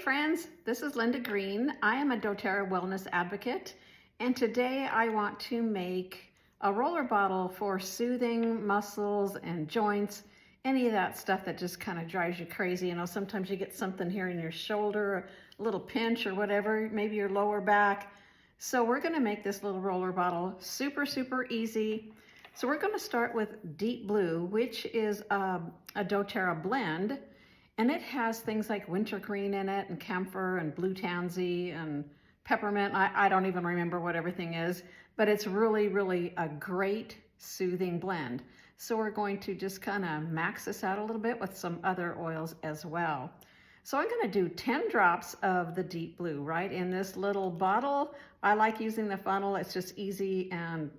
friends, this is Linda Green. I am a doTERRA wellness advocate, and today I want to make a roller bottle for soothing muscles and joints, any of that stuff that just kind of drives you crazy. You know, sometimes you get something here in your shoulder, a little pinch or whatever, maybe your lower back. So we're going to make this little roller bottle super easy. So we're going to start with Deep Blue, which is a doTERRA blend. And it has things like wintergreen in it, and camphor, and blue tansy, and peppermint. I don't even remember what everything is, but it's really a great soothing blend. So we're going to just kind of max this out a little bit with some other oils as well. So I'm going to do 10 drops of the Deep Blue right in this little bottle. I like using the funnel. It's just easy, and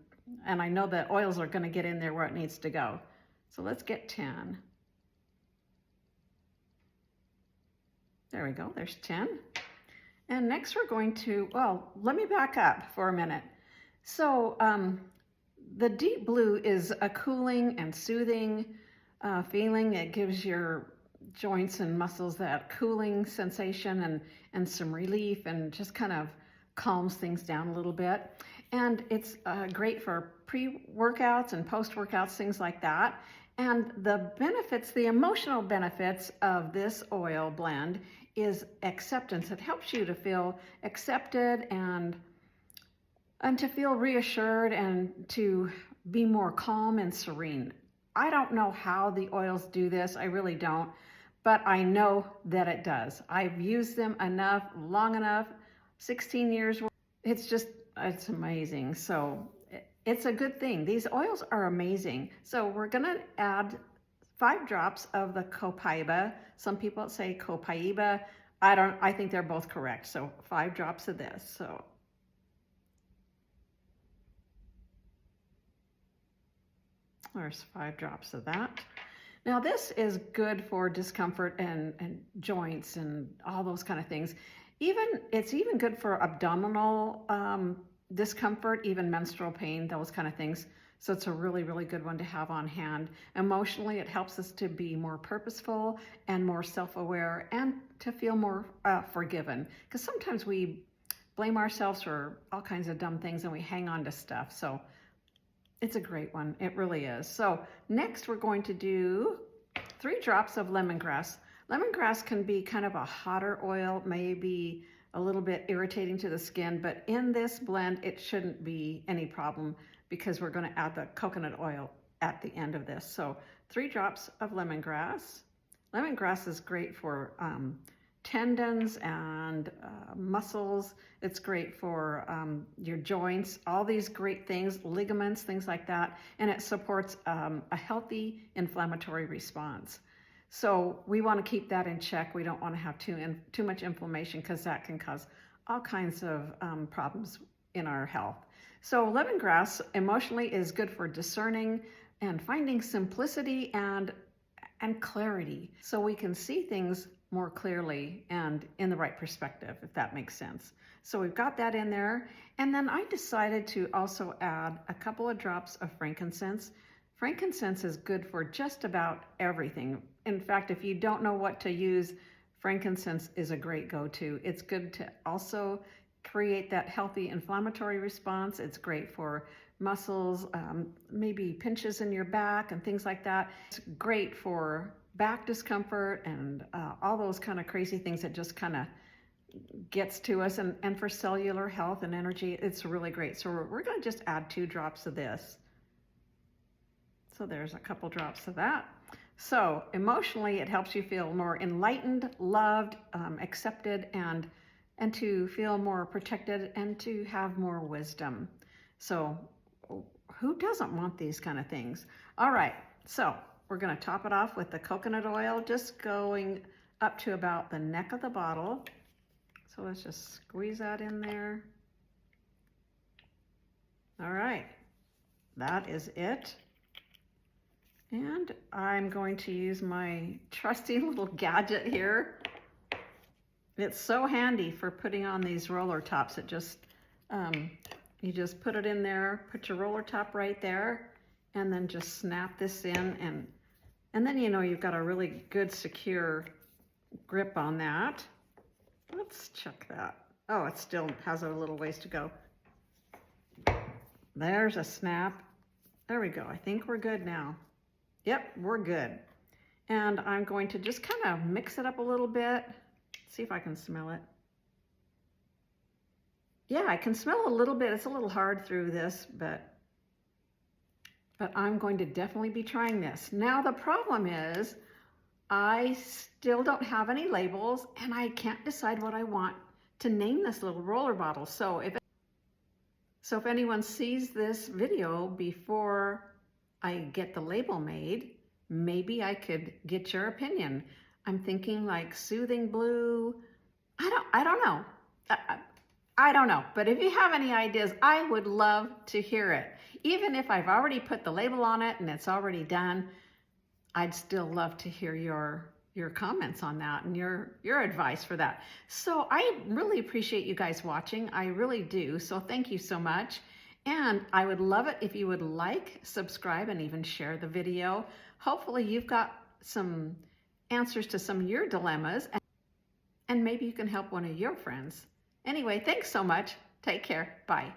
I know that oils are going to get in there where it needs to go. So let's get 10. There we go, there's 10. And next we're going to, well, let me back up for a minute. So the Deep Blue is a cooling and soothing feeling. It gives your joints and muscles that cooling sensation and some relief, and just kind of calms things down a little bit. And it's great for pre-workouts and post-workouts, things like that. And the benefits, the emotional benefits of this oil blend is acceptance. It helps you to feel accepted and to feel reassured and to be more calm and serene. I don't know how the oils do this, I really don't, but I know that it does. I've used them enough, long enough, 16 years. It's amazing. So it's a good thing. These oils are amazing. So we're gonna add 5 drops of the Copaiba. Some people say Copaiba. I think they're both correct. So 5 drops of this. So there's 5 drops of that. Now this is good for discomfort and joints and all those kind of things. It's even good for abdominal discomfort, even menstrual pain, those kind of things. So it's a really good one to have on hand. Emotionally, it helps us to be more purposeful and more self-aware, and to feel more forgiven. Because sometimes we blame ourselves for all kinds of dumb things and we hang on to stuff. So it's a great one. It really is. So next we're going to do 3 drops of lemongrass. Lemongrass can be kind of a hotter oil, maybe a little bit irritating to the skin, but in this blend, it shouldn't be any problem because we're going to add the coconut oil at the end of this. So 3 drops of lemongrass. Lemongrass is great for tendons and muscles. It's great for your joints, all these great things, ligaments, things like that. And it supports a healthy inflammatory response. So we want to keep that in check. We don't want to have too much inflammation, because that can cause all kinds of problems in our health. So lemongrass emotionally is good for discerning and finding simplicity and clarity, so we can see things more clearly and in the right perspective, if that makes sense. So we've got that in there. And then I decided to also add a couple of drops of frankincense. Frankincense is good for just about everything. In fact, if you don't know what to use, frankincense is a great go-to. It's good to also create that healthy inflammatory response. It's great for muscles, maybe pinches in your back and things like that. It's great for back discomfort and all those kind of crazy things that just kind of gets to us, and for cellular health and energy, it's really great. So we're going to just add 2 drops of this. So there's a couple drops of that. So emotionally, it helps you feel more enlightened, loved, accepted, and to feel more protected and to have more wisdom. So who doesn't want these kind of things? All right, so we're going to top it off with the coconut oil, just going up to about the neck of the bottle. So let's just squeeze that in there. All right, that is it. And I'm going to use my trusty little gadget here. It's so handy for putting on these roller tops. It just, you just put it in there, put your roller top right there, and then just snap this in, and then you know you've got a really good secure grip on that. Let's check that. Oh, it still has a little ways to go. There's a snap. There we go. I think we're good now. Yep, we're good. And I'm going to just kind of mix it up a little bit. See if I can smell it. Yeah, I can smell a little bit. It's a little hard through this, but I'm going to definitely be trying this. Now the problem is I still don't have any labels and I can't decide what I want to name this little roller bottle. So if anyone sees this video before I get the label made, maybe I could get your opinion. I'm thinking like soothing blue. I don't know. I don't know, but if you have any ideas, I would love to hear it. Even if I've already put the label on it and it's already done, I'd still love to hear your comments on that and your advice for that. So I really appreciate you guys watching. I really do. So thank you so much. And I would love it if you would like, subscribe, and even share the video. Hopefully you've got some answers to some of your dilemmas, and maybe you can help one of your friends. Anyway, thanks so much. Take care. Bye.